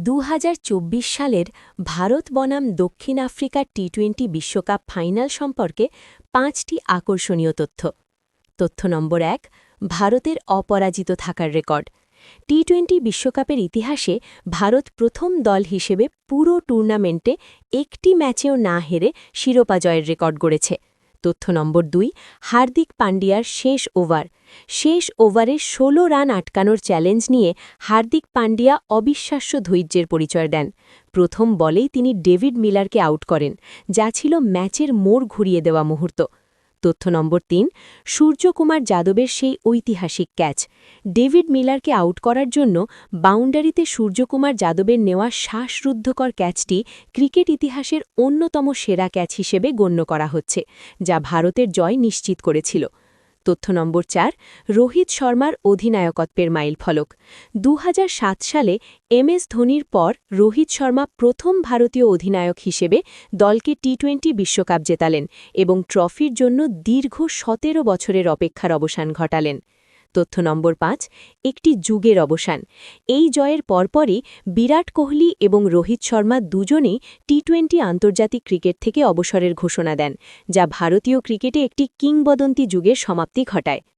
২০২৪ সালের ভারত বনাম দক্ষিণ আফ্রিকা টি-২০ বিশ্বকাপ ফাইনাল সম্পর্কে ৫টি আকর্ষণীয় তথ্য। তথ্য নম্বর ১, ভারতের অপরাজিত থাকার রেকর্ড। টি-২০ বিশ্বকাপের ইতিহাসে ভারত প্রথম দল হিসেবে পুরো টুর্নামেন্টে একটি ম্যাচেও না হেরে শিরোপা জয়ের রেকর্ড গড়েছে। তথ্য নম্বর ২, হার্দিক পান্ডিয়ার শেষ ওভার। শেষ ওভারে ১৬ রান আটকানোর চ্যালেঞ্জ নিয়ে হার্দিক পান্ডিয়া অবিশ্বাস্য ধৈর্যের পরিচয় দেন। প্রথম বলেই তিনি ডেভিড মিলারকে আউট করেন, যা ছিল ম্যাচের মোড় ঘুরিয়ে দেওয়া মুহূর্ত। তথ্য নম্বর ৩, সূর্যকুমার যাদবের সেই ঐতিহাসিক ক্যাচ। ডেভিড মিলারকে আউট করার জন্য বাউন্ডারিতে সূর্যকুমার যাদবের নেওয়া শ্বাসরুদ্ধকর ক্যাচটি ক্রিকেট ইতিহাসের অন্যতম সেরা ক্যাচ হিসেবে গণ্য করা হচ্ছে, যা ভারতের জয় নিশ্চিত করেছিল। তথ্য নম্বর ৪, রোহিত শর্মার অধিনায়কত্বের মাইলফলক। ২০০৭ সালে এমএস ধোনির পর রোহিত শর্মা প্রথম ভারতীয় অধিনায়ক হিসেবে দলকে টি-২০ বিশ্বকাপ জেতালেন এবং ট্রফির জন্য দীর্ঘ ১৭ বছরের অপেক্ষার অবসান ঘটালেন। তথ্য নম্বর ৫, একটি যুগের অবসান। এই জয়ের পরপরই বিরাট কোহলি এবং রোহিত শর্মা দুজনেই টি-২০ আন্তর্জাতিক ক্রিকেট থেকে অবসরের ঘোষণা দেন, যা ভারতীয় ক্রিকেটে একটি কিংবদন্তি যুগের সমাপ্তি ঘটায়।